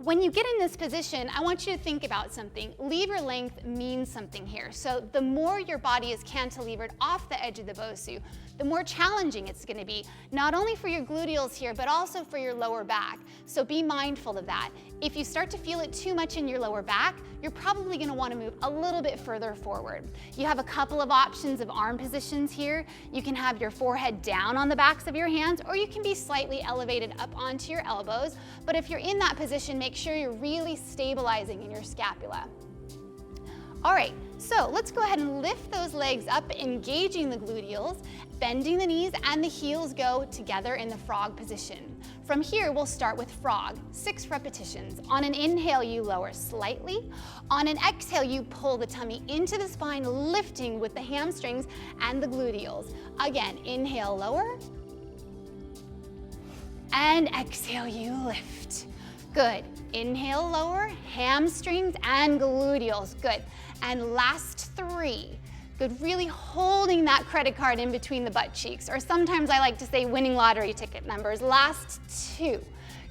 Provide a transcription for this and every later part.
When you get in this position, I want you to think about something. Lever length means something here. So the more your body is cantilevered off the edge of the BOSU, the more challenging it's going to be, not only for your gluteals here, but also for your lower back. So be mindful of that. If you start to feel it too much in your lower back, you're probably going to want to move a little bit further forward. You have a couple of options of arm positions here. You can have your forehead down on the backs of your hands, or you can be slightly elevated up onto your elbows. But if you're in that position, make sure you're really stabilizing in your scapula. All right, so let's go ahead and lift those legs up, engaging the gluteals, bending the knees, and the heels go together in the frog position. From here, we'll start with frog, 6 repetitions. On an inhale, you lower slightly. On an exhale, you pull the tummy into the spine, lifting with the hamstrings and the gluteals. Again, inhale, lower, and exhale, you lift. Good. Inhale, lower, hamstrings and gluteals. Good. And last 3. Good. Really holding that credit card in between the butt cheeks, or sometimes I like to say winning lottery ticket numbers. Last 2.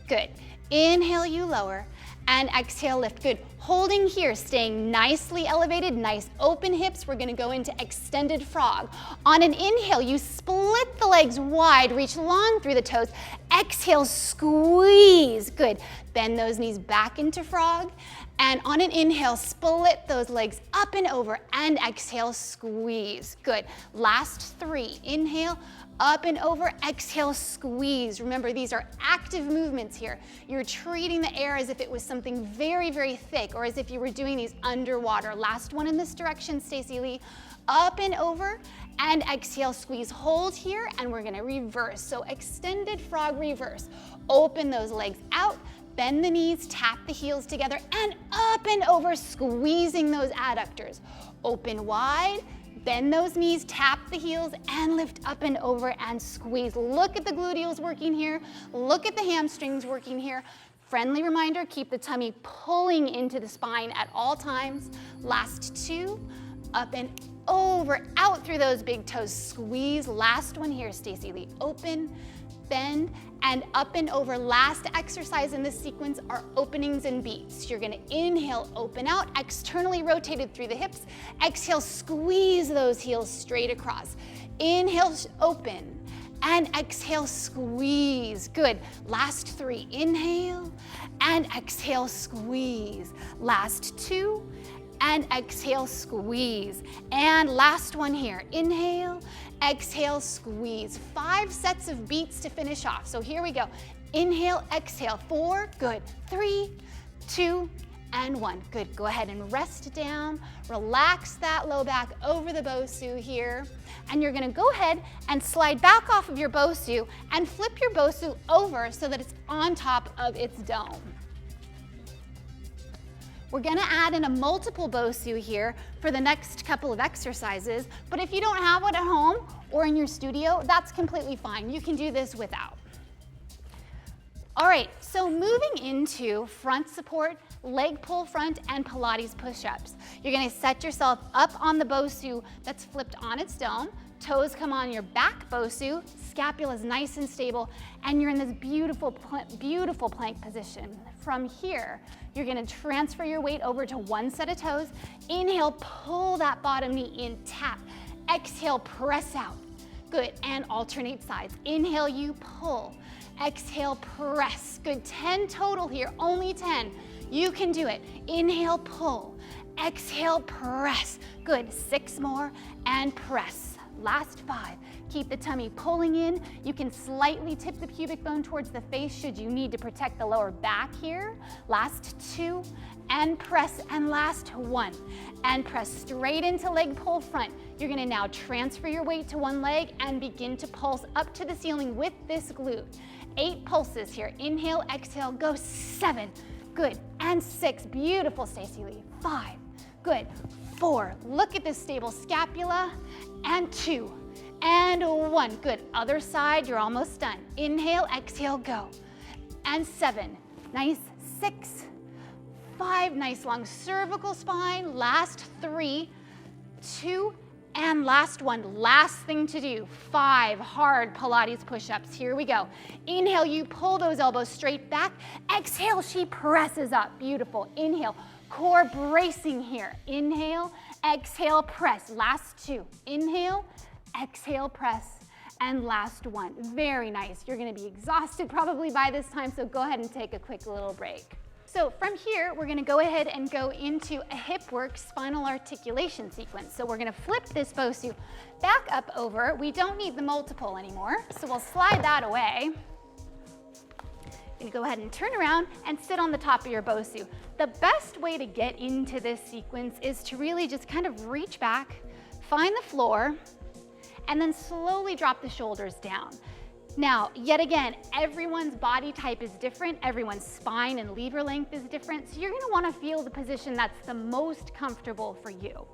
Good. Inhale, you lower, and exhale, lift. Good. Holding here, staying nicely elevated, nice open hips. We're going to go into extended frog. On an inhale, you split the legs wide, reach long through the toes. Exhale, squeeze. Good. Bend those knees back into frog. And on an inhale, split those legs up and over, and exhale, squeeze. Good. Last 3. Inhale, up and over, exhale, squeeze. Remember, these are active movements here. You're treating the air as if it was something very, very thick, or as if you were doing these underwater. Last one in this direction, Stacey Lee. Up and over, and exhale, squeeze. Hold here, and we're gonna reverse. So extended frog reverse. Open those legs out, bend the knees, tap the heels together, and up and over, squeezing those adductors. Open wide, bend those knees, tap the heels, and lift up and over and squeeze. Look at the gluteals working here. Look at the hamstrings working here. Friendly reminder, keep the tummy pulling into the spine at all times. Last 2, up and over, out through those big toes, squeeze. Last one here, Stacey Lee. Open, bend, and up and over. Last exercise in this sequence are openings and beats. You're gonna inhale, open out, externally rotated through the hips. Exhale, squeeze those heels straight across. Inhale, open, and exhale, squeeze. Good. Last 3, inhale, and exhale, squeeze. Last 2, and exhale, squeeze. And last one here, inhale, exhale, squeeze. 5 sets of beats to finish off. So here we go. Inhale, exhale, 4, good. 3, 2, and 1. Good. Go ahead and rest down. Relax that low back over the BOSU here. And you're gonna go ahead and slide back off of your BOSU and flip your BOSU over so that it's on top of its dome. We're gonna add in a multiple BOSU here for the next couple of exercises, but if you don't have one at home or in your studio, that's completely fine. You can do this without. All right, so moving into front support, leg pull front, and Pilates push-ups. You're gonna set yourself up on the BOSU that's flipped on its dome. Toes come on your back BOSU, scapula's nice and stable, and you're in this beautiful plank position. From here, you're gonna transfer your weight over to one set of toes. Inhale, pull that bottom knee in, tap. Exhale, press out. Good, and alternate sides. Inhale, you pull. Exhale, press. Good, 10 total here, only 10. You can do it. Inhale, pull. Exhale, press. Good, 6 more, and press. Last 5. Keep the tummy pulling in. You can slightly tip the pubic bone towards the face should you need to protect the lower back here. Last 2, and press, and last 1. And press straight into leg pull front. You're gonna now transfer your weight to one leg and begin to pulse up to the ceiling with this glute. 8 pulses here. Inhale, exhale, go. 7. Good, and 6. Beautiful, Stacey Lee. 5. Good. 4. Look at this stable scapula. And 2. And 1. Good. Other side, you're almost done. Inhale, exhale, go. And 7. Nice. 6. 5. Nice long cervical spine. Last 3, 2, And last one, last thing to do, 5 hard Pilates push-ups. Here we go. Inhale, you pull those elbows straight back. Exhale, she presses up. Beautiful. Inhale, core bracing here. Inhale, exhale, press. Last 2. Inhale, exhale, press. And last one. Very nice. You're gonna be exhausted probably by this time, so go ahead and take a quick little break. So from here, we're gonna go ahead and go into a hip work spinal articulation sequence. So we're gonna flip this BOSU back up over. We don't need the multiple anymore, so we'll slide that away. You're gonna go ahead and turn around and sit on the top of your BOSU. The best way to get into this sequence is to really just kind of reach back, find the floor, and then slowly drop the shoulders down. Now, yet again, everyone's body type is different, everyone's spine and lever length is different, so you're gonna wanna feel the position that's the most comfortable for you.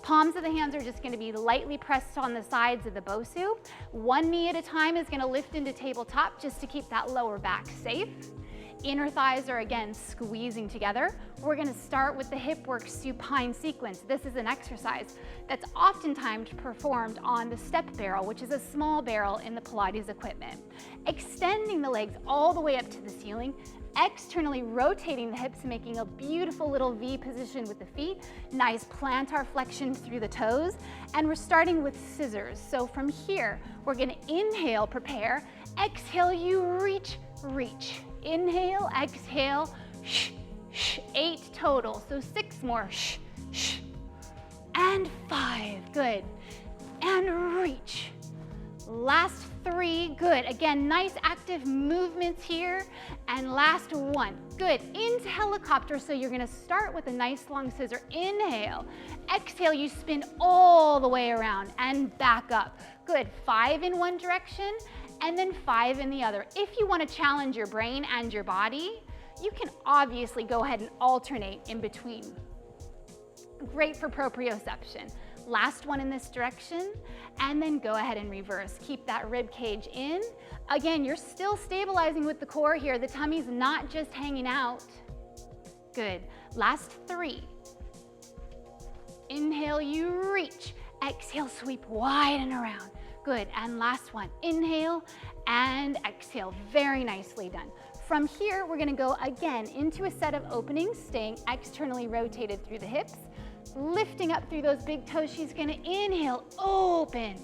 Palms of the hands are just gonna be lightly pressed on the sides of the BOSU. One knee at a time is gonna lift into tabletop just to keep that lower back safe. Inner thighs are again squeezing together. We're gonna start with the hip work supine sequence. This is an exercise that's oftentimes performed on the step barrel, which is a small barrel in the Pilates equipment. Extending the legs all the way up to the ceiling, externally rotating the hips, making a beautiful little V position with the feet, nice plantar flexion through the toes, and we're starting with scissors. So from here, we're gonna inhale, prepare, exhale, you reach, reach. Inhale, exhale, shh, shh, 8 total, so 6 more, shh, shh, and 5, good, and reach. Last 3, good. Again, nice active movements here, and last 1, good. Into helicopter, so you're gonna start with a nice long scissor. Inhale, exhale, you spin all the way around and back up. Good, 5 in one direction, and then 5 in the other. If you want to challenge your brain and your body, you can obviously go ahead and alternate in between. Great for proprioception. Last one in this direction, and then go ahead and reverse. Keep that rib cage in. Again, you're still stabilizing with the core here. The tummy's not just hanging out. Good. Last 3. Inhale, you reach. Exhale, sweep wide and around. Good, and last one. Inhale and exhale. Very nicely done. From here, we're gonna go again into a set of openings, staying externally rotated through the hips, lifting up through those big toes. She's gonna inhale, open.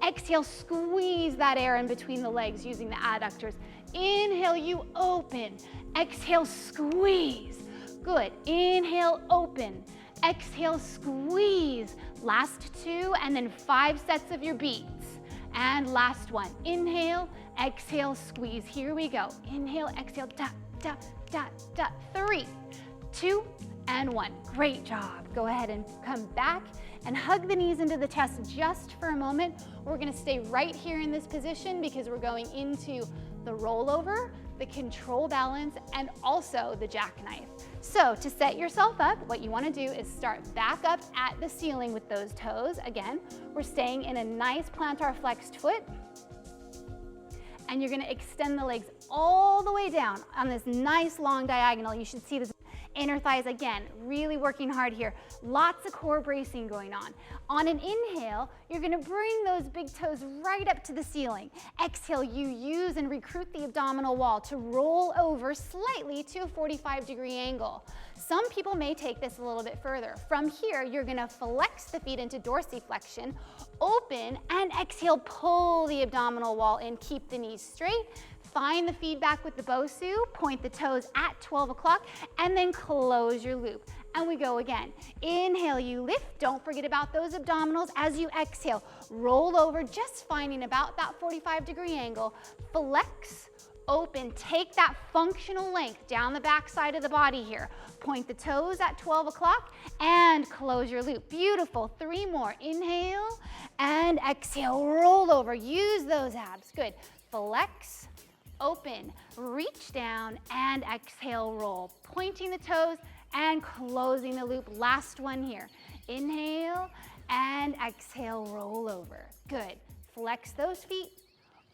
Exhale, squeeze that air in between the legs using the adductors. Inhale, you open. Exhale, squeeze. Good, inhale, open. Exhale, squeeze. Last 2, and then 5 sets of your beats. And last one, inhale, exhale, squeeze. Here we go. Inhale, exhale, da, da, da, da. 3, 2, and 1. Great job. Go ahead and come back and hug the knees into the chest just for a moment. We're gonna stay right here in this position because we're going into the rollover, the control balance, and also the jackknife. So to set yourself up, what you wanna do is start back up at the ceiling with those toes. Again, we're staying in a nice plantar flexed foot, and you're gonna extend the legs all the way down on this nice long diagonal. You should see this. Inner thighs, again, really working hard here. Lots of core bracing going on. On an inhale, you're gonna bring those big toes right up to the ceiling. Exhale, you use and recruit the abdominal wall to roll over slightly to a 45-degree angle. Some people may take this a little bit further. From here, you're gonna flex the feet into dorsiflexion, open, and exhale, pull the abdominal wall in, keep the knees straight. Find the feedback with the BOSU, point the toes at 12 o'clock, and then close your loop. And we go again. Inhale, you lift. Don't forget about those abdominals. As you exhale, roll over, just finding about that 45-degree angle. Flex, open, take that functional length down the back side of the body here. Point the toes at 12 o'clock and close your loop. Beautiful. 3 more. Inhale and exhale. Roll over. Use those abs. Good. Flex, open, reach down, and exhale, roll. Pointing the toes and closing the loop. Last one here. Inhale and exhale, roll over. Good. Flex those feet,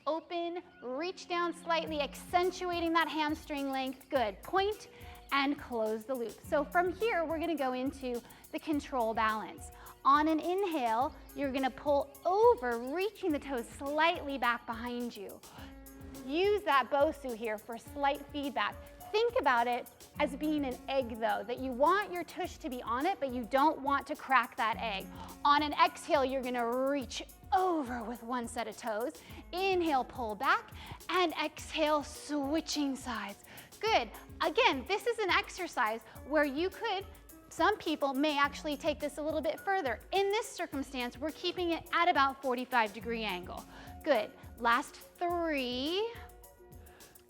open, reach down slightly, accentuating that hamstring length. Good. Point and close the loop. So from here, we're gonna go into the control balance. On an inhale, you're gonna pull over, reaching the toes slightly back behind you. Use that BOSU here for slight feedback. Think about it as being an egg though, that you want your tush to be on it, but you don't want to crack that egg. On an exhale, you're gonna reach over with one set of toes. Inhale, pull back, and exhale, switching sides. Good. Again, this is an exercise where you could, some people may actually take this a little bit further. In this circumstance, we're keeping it at about 45-degree angle. Good. Last 3.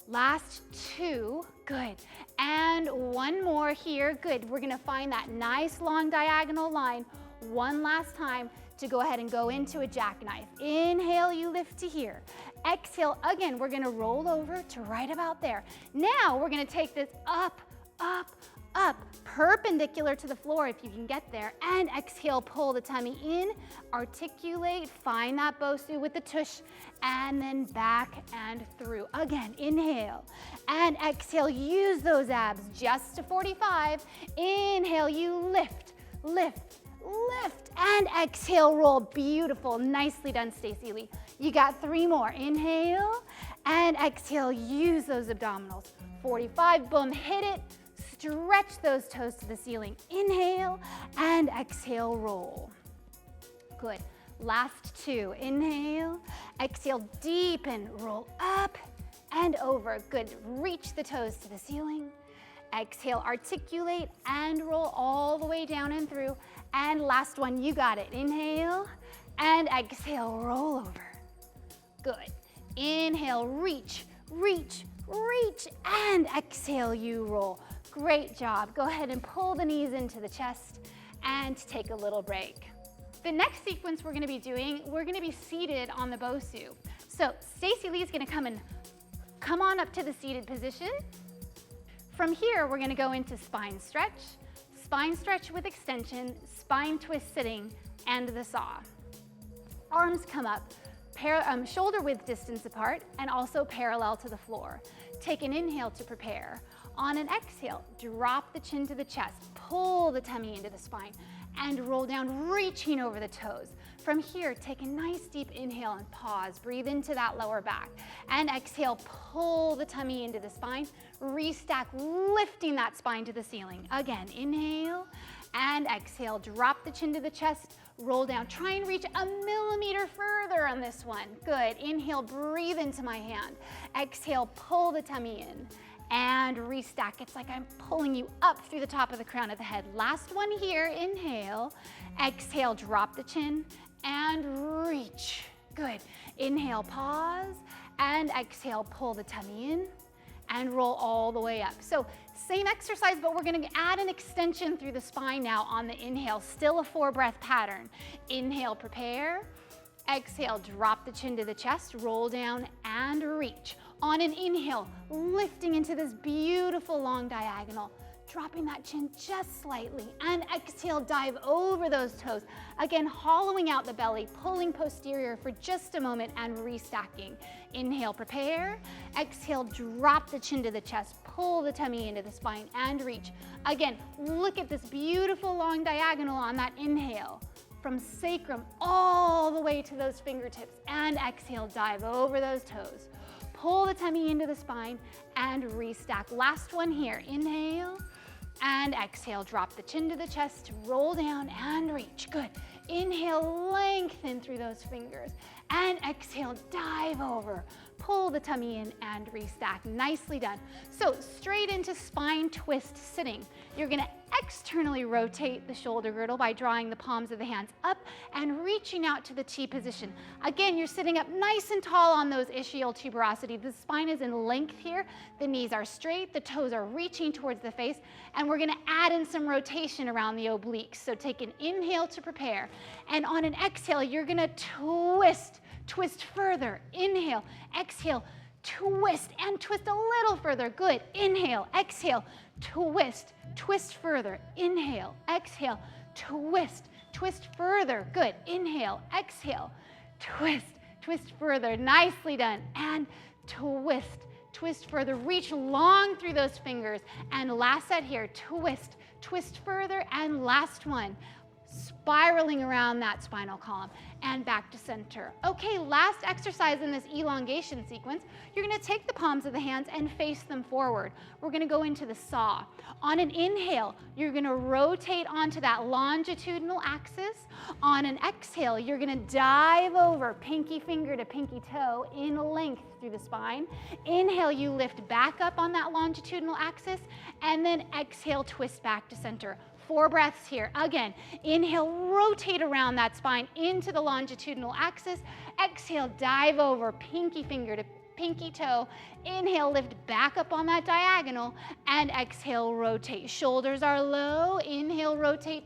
Last 2, good. And one more here, good. We're gonna find that nice long diagonal line one last time to go ahead and go into a jackknife. Inhale, you lift to here. Exhale, again, we're gonna roll over to right about there. Now we're gonna take this up, up, up, perpendicular to the floor if you can get there, and exhale, pull the tummy in, articulate, find that BOSU with the tush, and then back and through. Again, inhale, and exhale, use those abs just to 45. Inhale, you lift, lift, lift, and exhale, roll. Beautiful, nicely done, Stacey Lee. You got 3 more. Inhale, and exhale, use those abdominals. 45, boom, hit it. Stretch those toes to the ceiling. Inhale and exhale, roll. Good. Last 2. Inhale, exhale, deepen, roll up and over. Good. Reach the toes to the ceiling. Exhale, articulate and roll all the way down and through. And last one, you got it. Inhale and exhale, roll over. Good. Inhale, reach, reach, reach, and exhale, you roll. Great job. Go ahead and pull the knees into the chest and take a little break. The next sequence we're gonna be doing, we're gonna be seated on the BOSU. So Stacey Lee is gonna come on up to the seated position. From here, we're gonna go into spine stretch with extension, spine twist sitting, and the saw. Arms come up, shoulder width distance apart, and also parallel to the floor. Take an inhale to prepare. On an exhale, drop the chin to the chest, pull the tummy into the spine, and roll down, reaching over the toes. From here, take a nice deep inhale and pause. Breathe into that lower back. And exhale, pull the tummy into the spine, restack, lifting that spine to the ceiling. Again, inhale and exhale, drop the chin to the chest, roll down. Try and reach a millimeter further on this one. Good. Inhale, breathe into my hand. Exhale, pull the tummy in. And restack. It's like I'm pulling you up through the top of the crown of the head. Last one here, inhale, exhale, drop the chin, and reach. Good. Inhale, pause, and exhale, pull the tummy in, and roll all the way up. So same exercise, but we're gonna add an extension through the spine now on the inhale, still a 4-breath pattern. Inhale, prepare. Exhale, drop the chin to the chest, roll down, and reach. On an inhale, lifting into this beautiful long diagonal, dropping that chin just slightly, and exhale, dive over those toes. Again, hollowing out the belly, pulling posterior for just a moment, and restacking. Inhale, prepare. Exhale, drop the chin to the chest, pull the tummy into the spine, and reach. Again, look at this beautiful long diagonal on that inhale. From sacrum all the way to those fingertips, and exhale, dive over those toes. Pull the tummy into the spine and restack. Last one here. Inhale and exhale. Drop the chin to the chest, roll down and reach. Good. Inhale, lengthen through those fingers. And exhale, dive over. Pull the tummy in and restack. Nicely done. So straight into spine twist sitting. You're gonna externally rotate the shoulder girdle by drawing the palms of the hands up and reaching out to the T position. Again, you're sitting up nice and tall on those ischial tuberosity. The spine is in length here. The knees are straight, the toes are reaching towards the face, and we're gonna add in some rotation around the obliques. So take an inhale to prepare, and on an exhale, you're gonna twist further. Inhale, exhale, twist, and twist a little further. Good. Inhale, exhale, twist further. Inhale, exhale, twist further. Good. Inhale, exhale, twist further. Nicely done. And twist further. Reach long through those fingers. And last set here, twist further. And last one. spiraling around that spinal column and back to center. Okay, last exercise in this elongation sequence, you're gonna take the palms of the hands and face them forward. We're gonna go into the saw. On an inhale, you're gonna rotate onto that longitudinal axis. On an exhale, you're gonna dive over pinky finger to pinky toe in length through the spine. Inhale, you lift back up on that longitudinal axis, and then exhale, twist back to center. 4 breaths here. Again, inhale, rotate around that spine into the longitudinal axis. Exhale, dive over pinky finger to pinky toe. Inhale, lift back up on that diagonal, and exhale, rotate. Shoulders are low. Inhale, rotate.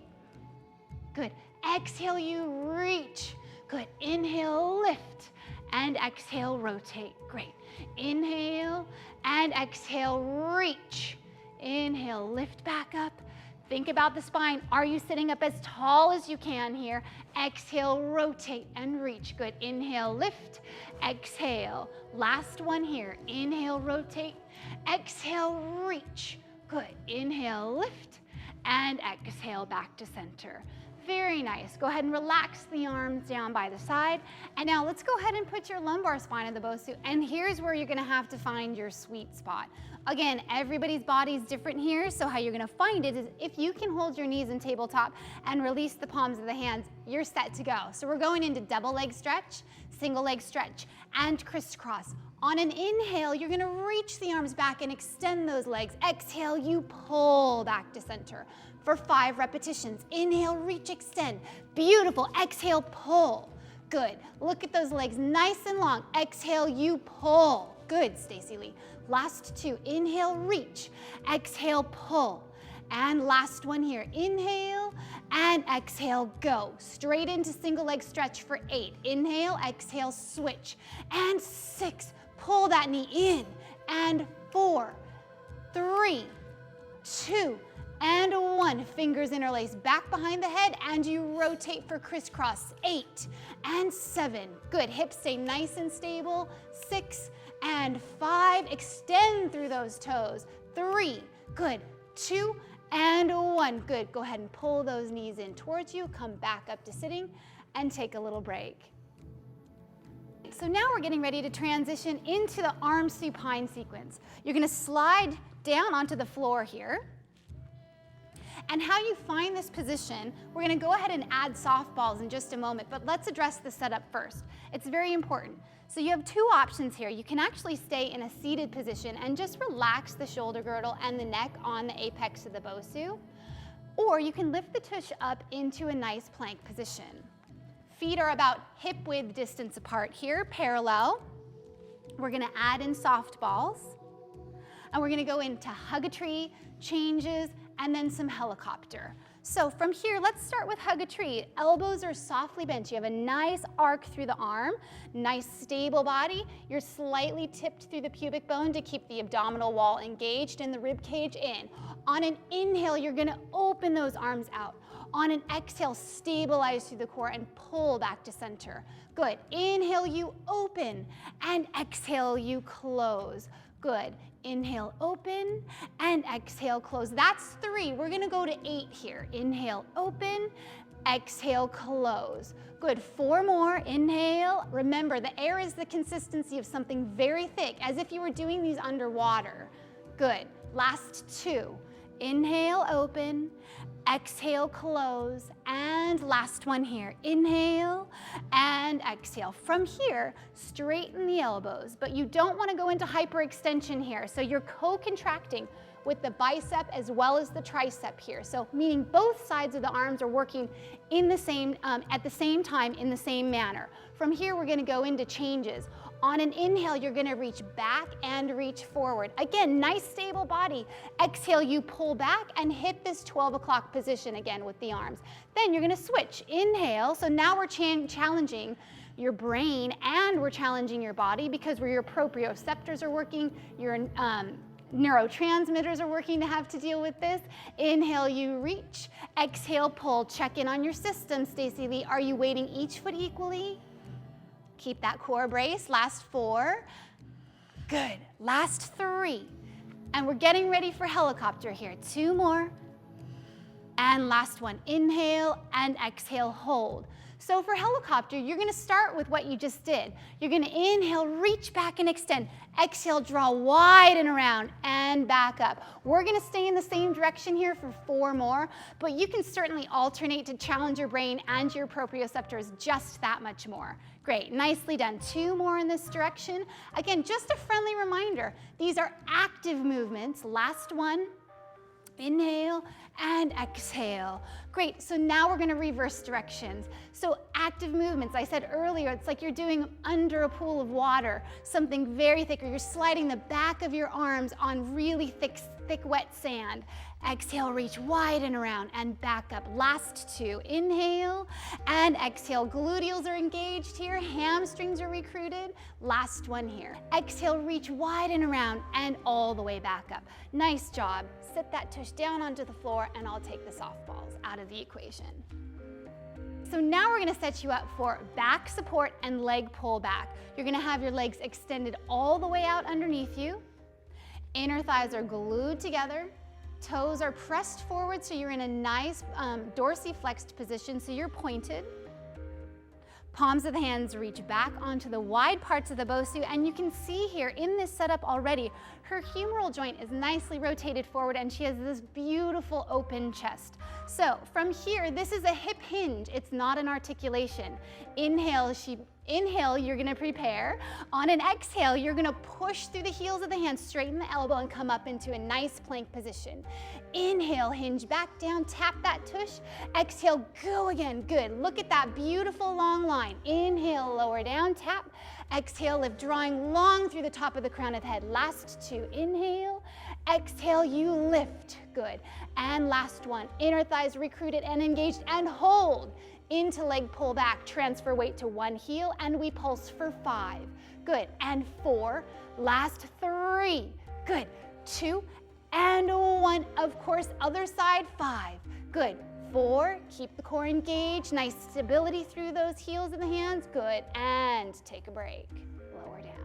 Good. Exhale, you reach. Good. Inhale, lift, and exhale, rotate. Great. Inhale, and exhale, reach. Inhale, lift back up. Think about the spine. Are you sitting up as tall as you can here? Exhale, rotate and reach. Good. Inhale, lift. Exhale. Last one here. Inhale, rotate. Exhale, reach. Good. Inhale, lift. And exhale, back to center. Very nice. Go ahead and relax the arms down by the side. And now let's go ahead and put your lumbar spine in the BOSU. And here's where you're gonna have to find your sweet spot. Again, everybody's body is different here, so how you're gonna find it is if you can hold your knees in tabletop and release the palms of the hands, you're set to go. So we're going into double leg stretch, single leg stretch, and crisscross. On an inhale, you're gonna reach the arms back and extend those legs. Exhale, you pull back to center for 5 repetitions. Inhale, reach, extend. Beautiful. Exhale, pull. Good. Look at those legs nice and long. Exhale, you pull. Good, Stacy Lee. Last 2. Inhale, reach. Exhale, pull. And last one here. Inhale and exhale, go. Straight into single leg stretch for 8. Inhale, exhale, switch. And 6. Pull that knee in. And 4, 3, 2, and 1. Fingers interlace back behind the head, and you rotate for crisscross. 8 and 7. Good. Hips stay nice and stable. 6 and 5. Extend through those toes. 3. Good. 2 and 1. Good. Go ahead and pull those knees in towards you. Come back up to sitting and take a little break. So now we're getting ready to transition into the arm supine sequence. You're going to slide down onto the floor here. And how you find this position, we're going to go ahead and add softballs in just a moment, but let's address the setup first. It's very important. So you have 2 options here. You can actually stay in a seated position and just relax the shoulder girdle and the neck on the apex of the BOSU, or you can lift the tush up into a nice plank position. Feet are about hip width distance apart here, parallel. We're going to add in softballs, and we're going to go into hug-a-tree, changes, and then some helicopter. So from here, let's start with hug-a-tree. Elbows are softly bent. You have a nice arc through the arm, nice stable body. You're slightly tipped through the pubic bone to keep the abdominal wall engaged and the rib cage in. On an inhale, you're gonna open those arms out. On an exhale, stabilize through the core and pull back to center. Good. Inhale, you open, and exhale, you close. Good. Inhale, open, and exhale, close. That's 3. We're gonna go to 8 here. Inhale, open, exhale, close. Good. 4 more. Inhale. Remember, the air is the consistency of something very thick, as if you were doing these underwater. Good. Last 2. Inhale, open, exhale, close, and last one here. Inhale and exhale. From here, straighten the elbows, but you don't want to go into hyperextension here. So you're co-contracting with the bicep as well as the tricep here. So meaning both sides of the arms are working in the same, at the same time in the same manner. From here, we're going to go into changes. On an inhale, you're gonna reach back and reach forward. Again, nice stable body. Exhale, you pull back and hit this 12 o'clock position again with the arms. Then you're gonna switch. Inhale, so now we're challenging your brain and we're challenging your body because where your proprioceptors are working, your neurotransmitters are working to have to deal with this. Inhale, you reach. Exhale, pull. Check in on your system, Stacy Lee. Are you weighting each foot equally? Keep that core brace. Last 4. Good. Last 3. And we're getting ready for helicopter here. 2 more. And last one, inhale and exhale, hold. So for helicopter, you're gonna start with what you just did. You're gonna inhale, reach back and extend. Exhale, draw wide and around and back up. We're gonna stay in the same direction here for 4 more, but you can certainly alternate to challenge your brain and your proprioceptors just that much more. Great, nicely done. 2 more in this direction. Again, just a friendly reminder, these are active movements. Last one, inhale and exhale. Great, so now we're gonna reverse directions. So active movements, I said earlier, it's like you're doing under a pool of water, something very thick, or you're sliding the back of your arms on really thick, wet sand. Exhale, reach wide and around and back up. Last 2, inhale and exhale. Gluteals are engaged here, hamstrings are recruited. Last one here. Exhale, reach wide and around and all the way back up. Nice job. Sit that tush down onto the floor and I'll take the softballs out of the equation. So now we're gonna set you up for back support and leg pull back. You're gonna have your legs extended all the way out underneath you. Inner thighs are glued together. Toes are pressed forward so you're in a nice dorsiflexed position so you're pointed. Palms of the hands reach back onto the wide parts of the BOSU, and you can see here in this setup already, her humeral joint is nicely rotated forward and she has this beautiful open chest. So from here, this is a hip hinge, it's not an articulation. Inhale, you're gonna prepare. On an exhale, you're gonna push through the heels of the hands, straighten the elbow and come up into a nice plank position. Inhale, hinge back down, tap that tush. Exhale, go again, good. Look at that beautiful long line. Inhale, lower down, tap. Exhale, lift, drawing long through the top of the crown of the head. Last 2, inhale. Exhale, you lift, good. And last one, inner thighs recruited and engaged and hold. Into leg pull back, transfer weight to one heel, and we pulse for 5. Good, and 4, last 3. Good, 2, and 1. Of course, other side, 5. Good, 4, keep the core engaged, nice stability through those heels and the hands. Good, and take a break, lower down.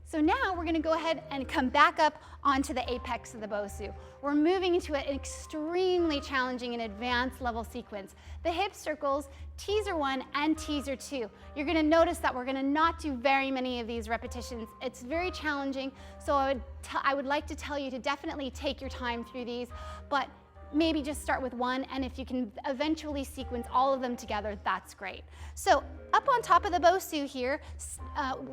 So now we're gonna go ahead and come back up onto the apex of the BOSU. We're moving into an extremely challenging and advanced level sequence. The hip circles, teaser 1 and teaser 2. You're gonna notice that we're gonna not do very many of these repetitions. It's very challenging, so I would like to tell you to definitely take your time through these, but maybe just start with 1, and if you can eventually sequence all of them together, that's great. So up on top of the BOSU here,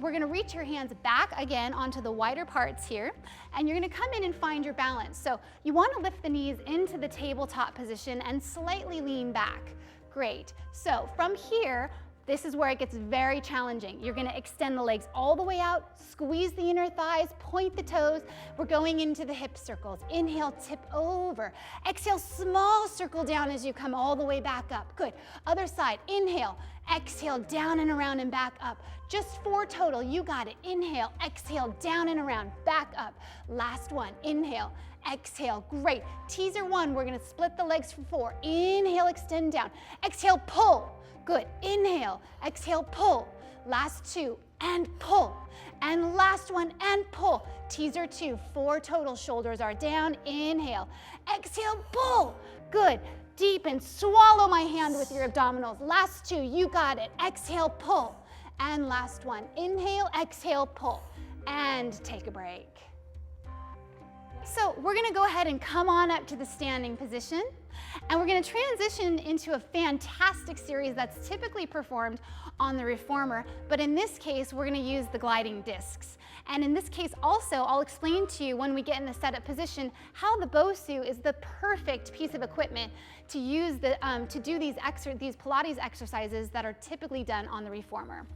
we're gonna reach your hands back again onto the wider parts here, and you're gonna come in and find your balance. So you wanna lift the knees into the tabletop position and slightly lean back. Great. So from here, this is where it gets very challenging. You're gonna extend the legs all the way out, squeeze the inner thighs, point the toes. We're going into the hip circles. Inhale, tip over. Exhale, small circle down as you come all the way back up. Good. Other side, inhale, exhale, down and around and back up. Just 4 total, you got it. Inhale, exhale, down and around, back up. Last one, inhale, exhale, great. Teaser 1, we're gonna split the legs for 4. Inhale, extend down. Exhale, pull. Good, inhale, exhale, pull. Last 2, and pull. And last one, and pull. Teaser 2, 4 total, shoulders are down. Inhale, exhale, pull. Good, deep and swallow my hand with your abdominals. Last 2, you got it. Exhale, pull. And last one, inhale, exhale, pull. And take a break. So we're gonna go ahead and come on up to the standing position, and we're gonna transition into a fantastic series that's typically performed on the reformer, but in this case, we're gonna use the gliding discs. And in this case also, I'll explain to you when we get in the setup position how the BOSU is the perfect piece of equipment to use to do these Pilates exercises that are typically done on the reformer.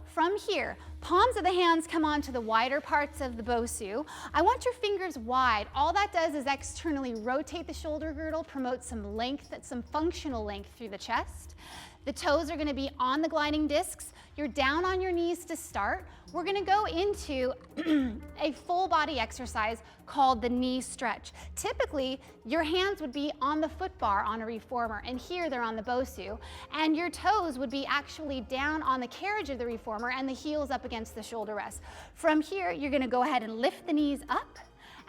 From here, palms of the hands come onto the wider parts of the BOSU. I want your fingers wide. All that does is externally rotate the shoulder girdle, promote some length, some functional length through the chest. The toes are gonna be on the gliding discs. You're down on your knees to start. We're gonna go into a full body exercise called the knee stretch. Typically, your hands would be on the foot bar on a reformer, and here they're on the BOSU, and your toes would be actually down on the carriage of the reformer and the heels up against the shoulder rest. From here, you're gonna go ahead and lift the knees up,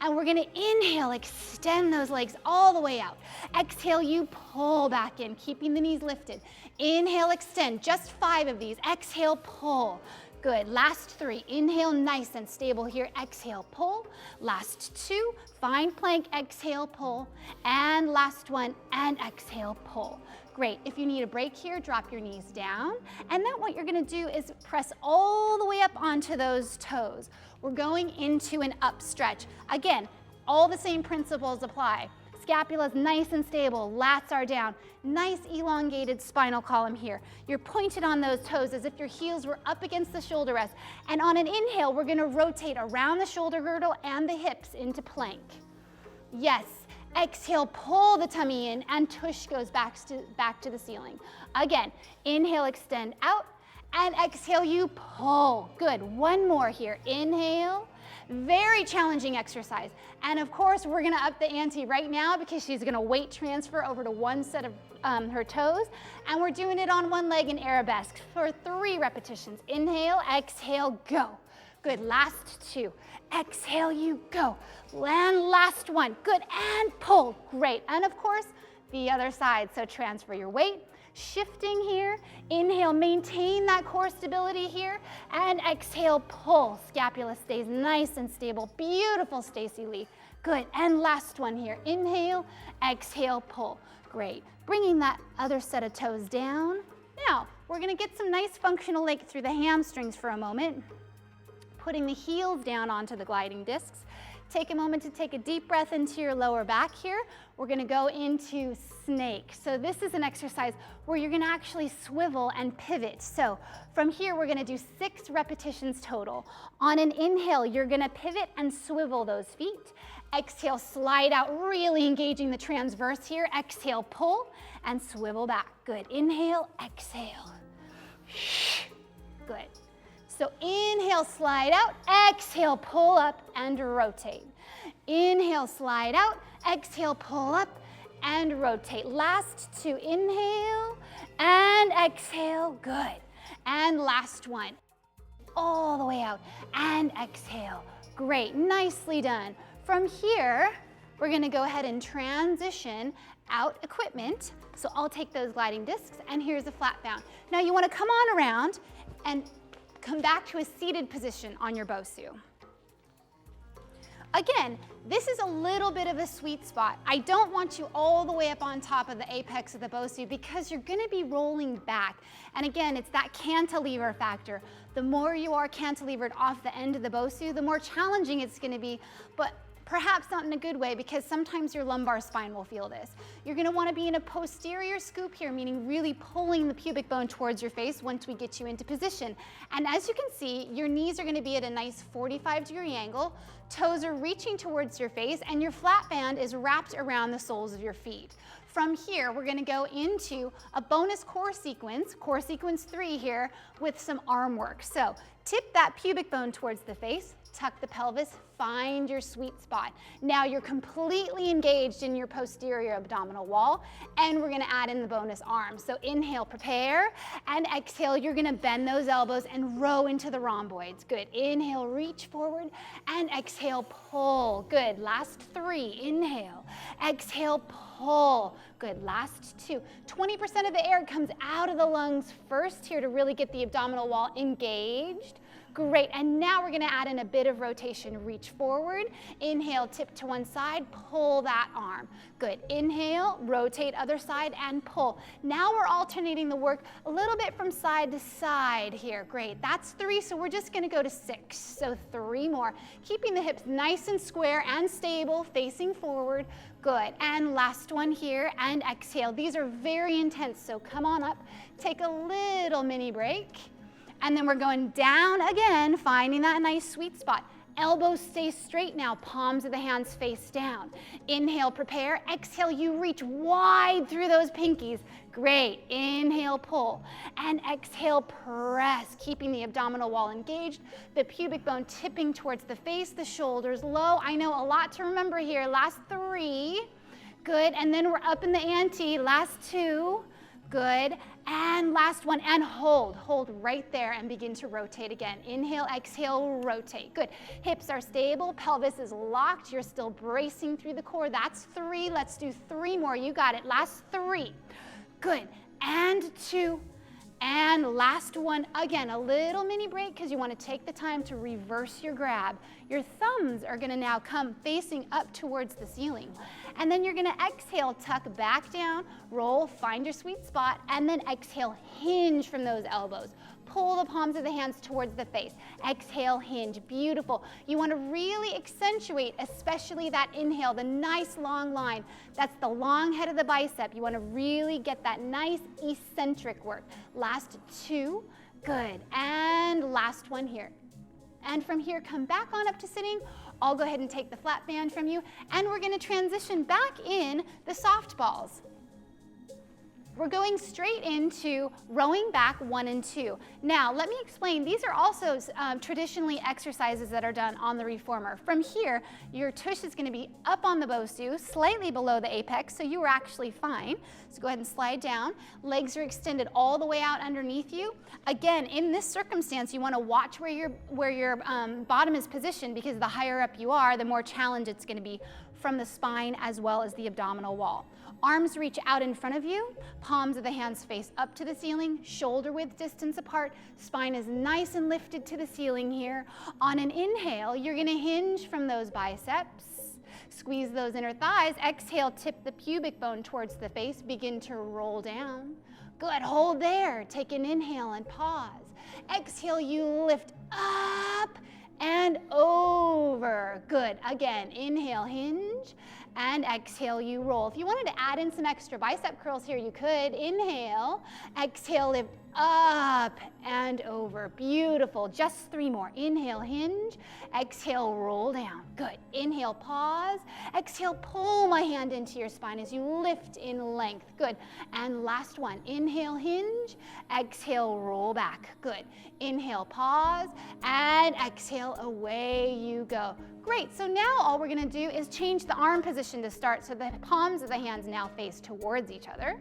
And we're gonna inhale, extend those legs all the way out. Exhale, you pull back in, keeping the knees lifted. Inhale, extend, just 5 of these. Exhale, pull. Good, last 3, inhale, nice and stable here, exhale, pull. Last 2, find plank, exhale, pull. And last 1, and exhale, pull. Great, if you need a break here, drop your knees down. And then what you're gonna do is press all the way up onto those toes. We're going into an up stretch. Again, all the same principles apply. Scapula's nice and stable, lats are down. Nice elongated spinal column here. You're pointed on those toes as if your heels were up against the shoulder rest. And on an inhale, we're gonna rotate around the shoulder girdle and the hips into plank. Yes, exhale, pull the tummy in, and tush goes back to the ceiling. Again, inhale, extend out, and exhale, you pull. Good, 1 more here. Inhale. Very challenging exercise. And of course, we're gonna up the ante right now because she's gonna weight transfer over to one set of her toes. And we're doing it on one leg in arabesque for 3 repetitions. Inhale, exhale, go. Good, last 2. Exhale, you go. And last 1, good, and pull, great. And of course, the other side, so transfer your weight. Shifting here, inhale, maintain that core stability here, and exhale, pull. Scapula stays nice and stable. Beautiful, Stacy Lee. Good, and last one here. Inhale, exhale, pull. Great. Bringing that other set of toes down. Now, we're gonna get some nice functional length through the hamstrings for a moment. Putting the heels down onto the gliding discs. Take a moment to take a deep breath into your lower back here. We're gonna go into snake. So this is an exercise where you're gonna actually swivel and pivot. So from here, we're gonna do 6 repetitions total. On an inhale, you're gonna pivot and swivel those feet. Exhale, slide out, really engaging the transverse here. Exhale, pull, and swivel back. Good, inhale, exhale. Good. So inhale, slide out, exhale, pull up and rotate. Inhale, slide out, exhale, pull up and rotate. Last 2, inhale and exhale, good. And last 1, all the way out and exhale. Great, nicely done. From here, we're gonna go ahead and transition out equipment. So I'll take those gliding discs and here's a flat bound. Now you wanna come on around and come back to a seated position on your BOSU. Again, this is a little bit of a sweet spot. I don't want you all the way up on top of the apex of the BOSU because you're gonna be rolling back. And again, it's that cantilever factor. The more you are cantilevered off the end of the BOSU, the more challenging it's gonna be, but perhaps not in a good way because sometimes your lumbar spine will feel this. You're gonna wanna be in a posterior scoop here, meaning really pulling the pubic bone towards your face once we get you into position. And as you can see, your knees are gonna be at a nice 45-degree angle, toes are reaching towards your face, and your flat band is wrapped around the soles of your feet. From here, we're gonna go into a bonus core sequence 3 here, with some arm work. So tip that pubic bone towards the face, tuck the pelvis, find your sweet spot. Now you're completely engaged in your posterior abdominal wall, and we're gonna add in the bonus arm. So inhale, prepare, and exhale, you're gonna bend those elbows and row into the rhomboids. Good, inhale, reach forward, and exhale, pull. Good, last 3, inhale, exhale, pull. Good, last 2. 20% of the air comes out of the lungs first here to really get the abdominal wall engaged. Great, and now we're gonna add in a bit of rotation. Reach forward, inhale, tip to one side, pull that arm. Good, inhale, rotate other side and pull. Now we're alternating the work a little bit from side to side here. Great, that's 3, so we're just gonna go to 6. So 3 more, keeping the hips nice and square and stable, facing forward. Good, and last one here, and exhale. These are very intense, so come on up, take a little mini break. And then we're going down again, finding that nice sweet spot. Elbows stay straight now, palms of the hands face down. Inhale, prepare. Exhale, you reach wide through those pinkies. Great. Inhale, pull. And exhale, press, keeping the abdominal wall engaged, the pubic bone tipping towards the face, the shoulders low. I know a lot to remember here. Last 3. Good. And then we're up in the ante. Last 2. Good. And last one, and hold. Hold right there and begin to rotate again. Inhale, exhale, rotate. Good. Hips are stable, pelvis is locked. You're still bracing through the core. That's 3. Let's do 3 more. You got it. Last 3. Good. And 2. And last one, again, a little mini break because you want to take the time to reverse your grab. Your thumbs are going to now come facing up towards the ceiling. And then you're going to exhale, tuck back down, roll, find your sweet spot, and then exhale, hinge from those elbows. Pull the palms of the hands towards the face. Exhale, hinge. Beautiful. You want to really accentuate, especially that inhale, the nice long line. That's the long head of the bicep. You want to really get that nice eccentric work. Last 2. Good. And last one here. And from here, come back on up to sitting. I'll go ahead and take the flat band from you, and we're going to transition back in the softballs. We're going straight into rowing back 1 and 2. Now, let me explain. These are also traditionally exercises that are done on the reformer. From here, your tush is going to be up on the BOSU, slightly below the apex, so you are actually fine. So go ahead and slide down. Legs are extended all the way out underneath you. Again, in this circumstance, you want to watch where your bottom is positioned, because the higher up you are, the more challenge it's going to be from the spine as well as the abdominal wall. Arms reach out in front of you, palms of the hands face up to the ceiling, shoulder width distance apart, spine is nice and lifted to the ceiling here. On an inhale, you're going to hinge from those biceps, squeeze those inner thighs, exhale, tip the pubic bone towards the face, begin to roll down. Good, hold there, take an inhale and pause. Exhale, you lift up and over. Good, again, inhale, hinge. And exhale, you roll. If you wanted to add in some extra bicep curls here, you could. Inhale, exhale, lift up and over. Beautiful. Just 3 more. Inhale, hinge. Exhale, roll down. Good. Inhale, pause. Exhale, pull my hand into your spine as you lift in length. Good. And last one. Inhale, hinge. Exhale, roll back. Good. Inhale, pause. And exhale, away you go. Great, so now all we're gonna do is change the arm position to start, so the palms of the hands now face towards each other.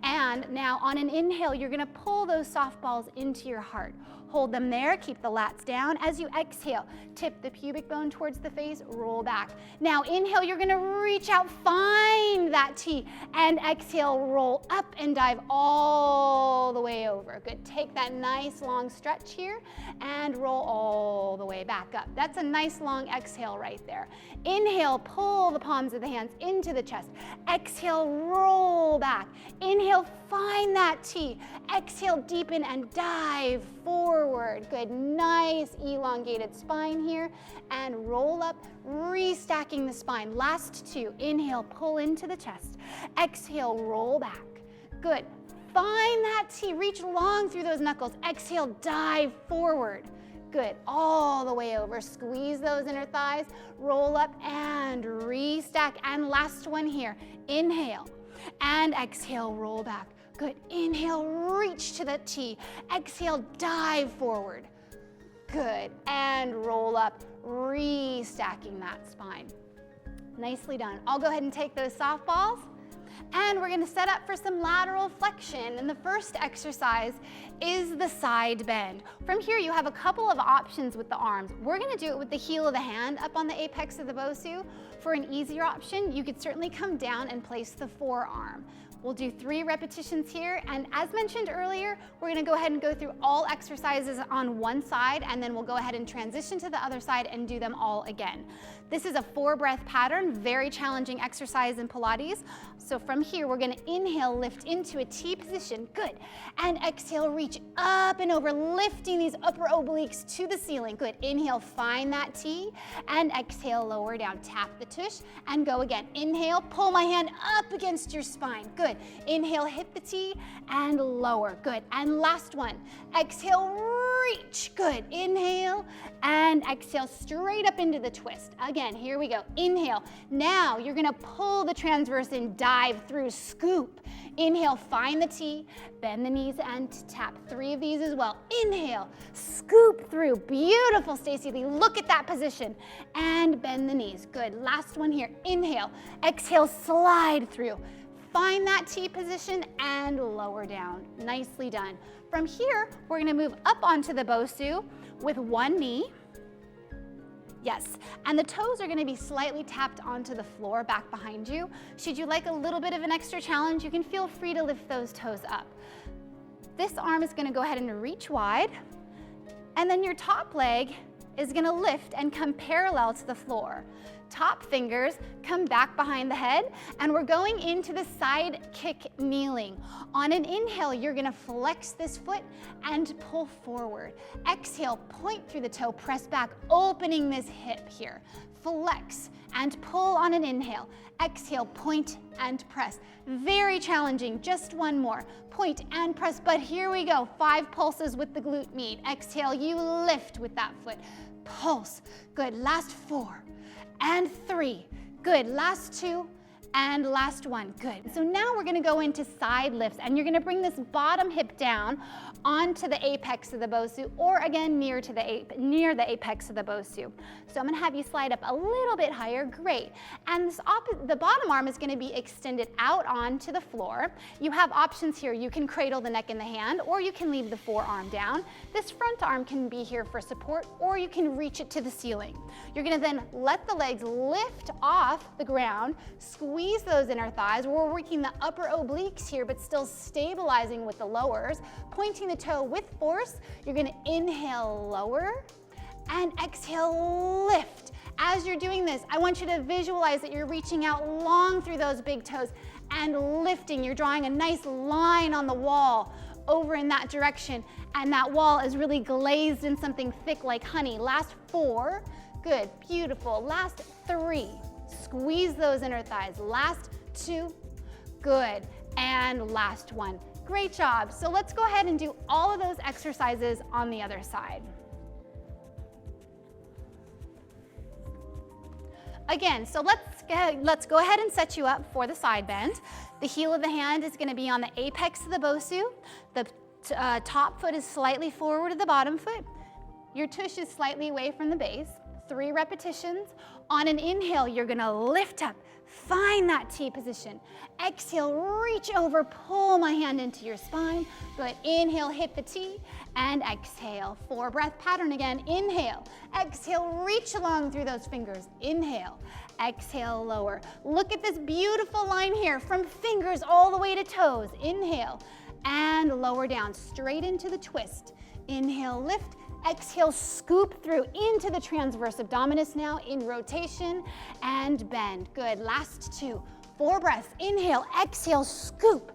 And now on an inhale, you're gonna pull those softballs into your heart. Hold them there, keep the lats down. As you exhale, tip the pubic bone towards the face, roll back. Now inhale, you're gonna reach out, find that T, and exhale, roll up and dive all the way over. Good, take that nice long stretch here and roll all the way back up. That's a nice long exhale right there. Inhale, pull the palms of the hands into the chest. Exhale, roll back. Inhale, find that T. Exhale, deepen and dive forward. Good, nice elongated spine here. And roll up, restacking the spine. Last 2. Inhale, pull into the chest. Exhale, roll back. Good. Find that T. Reach long through those knuckles. Exhale, dive forward. Good, all the way over. Squeeze those inner thighs, roll up and restack. And last one here. Inhale and exhale, roll back. Good, inhale, reach to the T. Exhale, dive forward. Good, and roll up, restacking that spine. Nicely done. I'll go ahead and take those softballs. And we're gonna set up for some lateral flexion. And the first exercise is the side bend. From here, you have a couple of options with the arms. We're gonna do it with the heel of the hand up on the apex of the BOSU. For an easier option, you could certainly come down and place the forearm. We'll do 3 repetitions here, and as mentioned earlier, we're gonna go ahead and go through all exercises on one side, and then we'll go ahead and transition to the other side and do them all again. This is a 4-breath pattern, very challenging exercise in Pilates. So from here, we're gonna inhale, lift into a T position, good. And exhale, reach up and over, lifting these upper obliques to the ceiling, good. Inhale, find that T, and exhale, lower down. Tap the tush, and go again. Inhale, pull my hand up against your spine, good. Inhale, hit the T, and lower, good. And last one, exhale, reach, good. Inhale, and exhale, straight up into the twist. Again, here we go. Inhale. Now you're gonna pull the transverse in, dive through, scoop. Inhale, find the T, bend the knees, and tap 3 of these as well. Inhale, scoop through. Beautiful, Stacey Lee. Look at that position. And bend the knees. Good. Last one here. Inhale. Exhale, slide through. find that T position and lower down. Nicely done. From here, we're gonna move up onto the BOSU with one knee. Yes, and the toes are gonna be slightly tapped onto the floor back behind you. Should you like a little bit of an extra challenge, you can feel free to lift those toes up. This arm is gonna go ahead and reach wide, and then your top leg is gonna lift and come parallel to the floor. Top fingers come back behind the head, and we're going into the side kick kneeling. On an inhale, you're gonna flex this foot and pull forward. Exhale, point through the toe, press back, opening this hip here. Flex and pull on an inhale. Exhale, point and press. Very challenging, just one more. Point and press, but here we go. 5 pulses with the glute med. Exhale, you lift with that foot. Pulse, good, last 4 and 3, good, last 2 and last 1, good. So now we're gonna go into side lifts, and you're gonna bring this bottom hip down onto the apex of the BOSU, or again near the apex of the BOSU. So I'm gonna have you slide up a little bit higher, great. And the bottom arm is gonna be extended out onto the floor. You have options here. You can cradle the neck in the hand, or you can leave the forearm down. This front arm can be here for support, or you can reach it to the ceiling. You're gonna then let the legs lift off the ground, squeeze those inner thighs. We're working the upper obliques here, but still stabilizing with the lowers, pointing the toe with force. You're gonna inhale, lower, and exhale, lift. As you're doing this, I want you to visualize that you're reaching out long through those big toes and lifting. You're drawing a nice line on the wall over in that direction, and that wall is really glazed in something thick like honey. Last 4, good, beautiful. Last 3, squeeze those inner thighs. Last 2, good, and last 1. Great job. So let's go ahead and do all of those exercises on the other side. Again, so let's go ahead and set you up for the side bend. The heel of the hand is going to be on the apex of the BOSU. The top foot is slightly forward of the bottom foot. Your tush is slightly away from the base. 3 repetitions. On an inhale, you're gonna lift up, find that T position. Exhale, reach over, pull my hand into your spine. Good, inhale, hit the T, and exhale. 4 breath pattern again. Inhale, exhale, reach along through those fingers. Inhale, exhale, lower. Look at this beautiful line here from fingers all the way to toes. Inhale, and lower down, straight into the twist. Inhale, lift. Exhale, scoop through into the transverse abdominis now in rotation and bend. Good, last 2, 4 breaths. Inhale, exhale, scoop.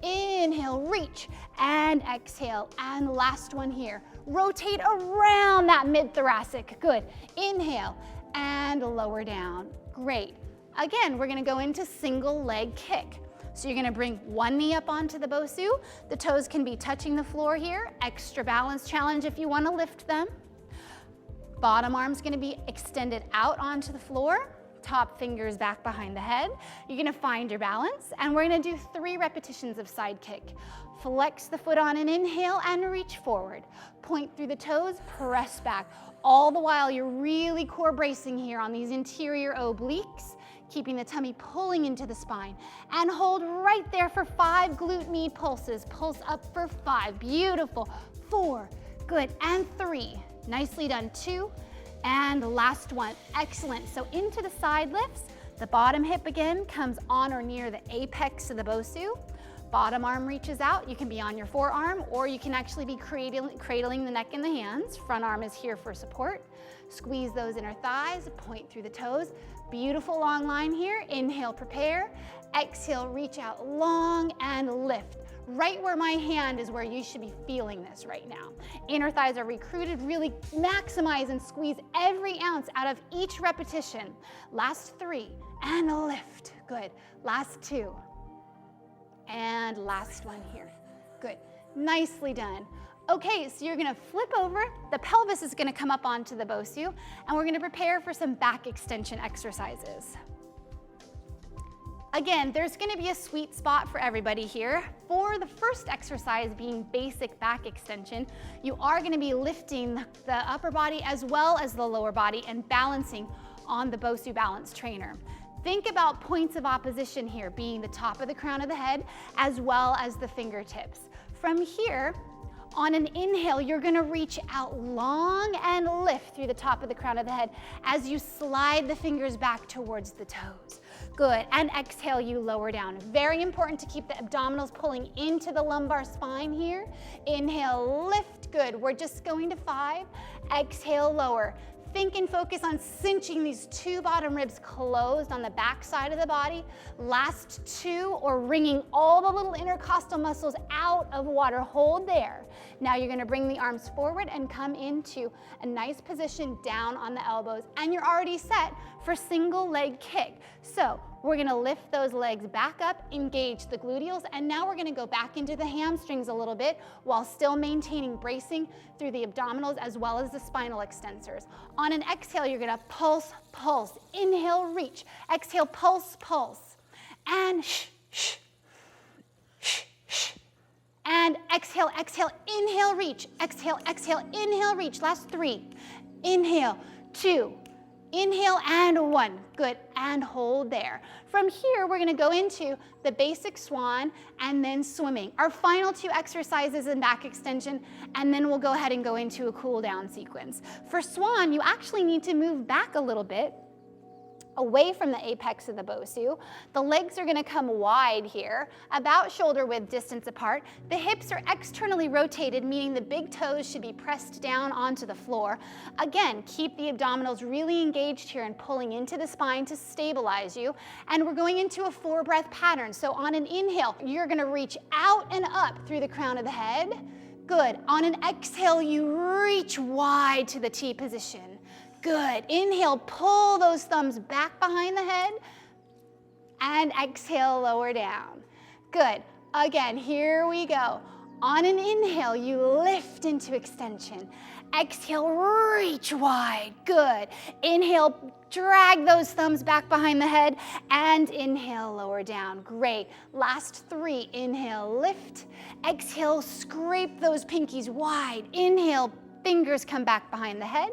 Inhale, reach, and exhale. And last one here. Rotate around that mid-thoracic. Good, inhale, and lower down. Great. Again, we're gonna go into single leg kick. So you're gonna bring one knee up onto the BOSU. The toes can be touching the floor here. Extra balance challenge if you wanna lift them. Bottom arm's gonna be extended out onto the floor. Top fingers back behind the head. You're gonna find your balance, and we're gonna do 3 repetitions of side kick. Flex the foot on an inhale and reach forward. Point through the toes, press back. All the while you're really core bracing here on these interior obliques, keeping the tummy pulling into the spine. And hold right there for 5 glute med pulses. Pulse up for 5, beautiful. 4, good, and 3, nicely done. 2, and last 1, excellent. So into the side lifts, the bottom hip again comes on or near the apex of the BOSU. Bottom arm reaches out. You can be on your forearm, or you can actually be cradling the neck in the hands. Front arm is here for support. Squeeze those inner thighs, point through the toes. Beautiful long line here. Inhale, prepare. Exhale, reach out long and lift. Right where my hand is where you should be feeling this right now. Inner thighs are recruited. Really maximize and squeeze every ounce out of each repetition. Last 3, and lift. Good. Last 2. And last one here. Good. Nicely done. Okay, so you're gonna flip over. The pelvis is gonna come up onto the BOSU, and we're gonna prepare for some back extension exercises. Again, there's gonna be a sweet spot for everybody here. For the first exercise being basic back extension, you are gonna be lifting the upper body as well as the lower body and balancing on the BOSU Balance Trainer. Think about points of opposition here, being the top of the crown of the head as well as the fingertips. From here, on an inhale, you're gonna reach out long and lift through the top of the crown of the head as you slide the fingers back towards the toes. Good, and exhale, you lower down. Very important to keep the abdominals pulling into the lumbar spine here. Inhale, lift, good. We're just going to 5. Exhale, lower. Think and focus on cinching these 2 bottom ribs closed on the back side of the body. Last 2, or wringing all the little intercostal muscles out of water. Hold there. Now you're gonna bring the arms forward and come into a nice position down on the elbows, and you're already set for single leg kick. So we're gonna lift those legs back up, engage the gluteals, and now we're gonna go back into the hamstrings a little bit while still maintaining bracing through the abdominals as well as the spinal extensors. On an exhale, you're gonna pulse, pulse. Inhale, reach. Exhale, pulse, pulse. And shh, shh, shh, shh. And exhale, exhale, inhale, reach. Exhale, exhale, inhale, reach. Last 3. Inhale, 2. Inhale and 1, good, and hold there. From here, we're gonna go into the basic swan and then swimming. Our final 2 exercises in back extension, and then we'll go ahead and go into a cool down sequence. For swan, you actually need to move back a little bit, away from the apex of the BOSU. The legs are gonna come wide here, about shoulder width distance apart. The hips are externally rotated, meaning the big toes should be pressed down onto the floor. Again, keep the abdominals really engaged here and pulling into the spine to stabilize you. And we're going into a 4-breath pattern. So on an inhale, you're gonna reach out and up through the crown of the head. Good. On an exhale, you reach wide to the T position. Good. Inhale, pull those thumbs back behind the head, and exhale, lower down. Good. Again, here we go. On an inhale, you lift into extension. Exhale, reach wide. Good. Inhale, drag those thumbs back behind the head, and inhale, lower down. Great. Last 3. Inhale, lift. Exhale, scrape those pinkies wide. Inhale, fingers come back behind the head.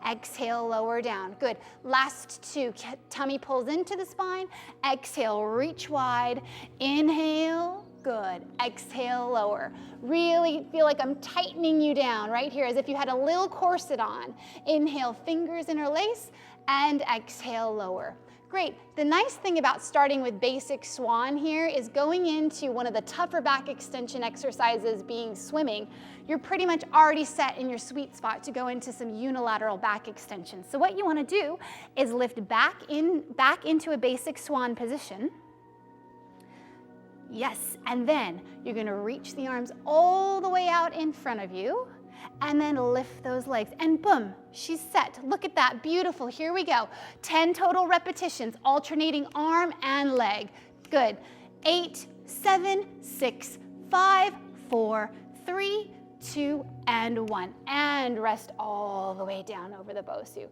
Exhale, lower down. Good. Last 2. Tummy pulls into the spine. Exhale, reach wide. Inhale. Good. Exhale, lower. Really feel like I'm tightening you down right here as if you had a little corset on. Inhale, fingers interlace, and exhale, lower. Great. The nice thing about starting with basic swan here is going into one of the tougher back extension exercises, being swimming. You're pretty much already set in your sweet spot to go into some unilateral back extensions. So what you want to do is lift back into a basic swan position. Yes, and then you're going to reach the arms all the way out in front of you. And then lift those legs, and boom, she's set. Look at that, beautiful. Here we go. 10 total repetitions, alternating arm and leg. Good. 8, 7, 6, 5, 4, 3, 2, and 1. And rest all the way down over the BOSU.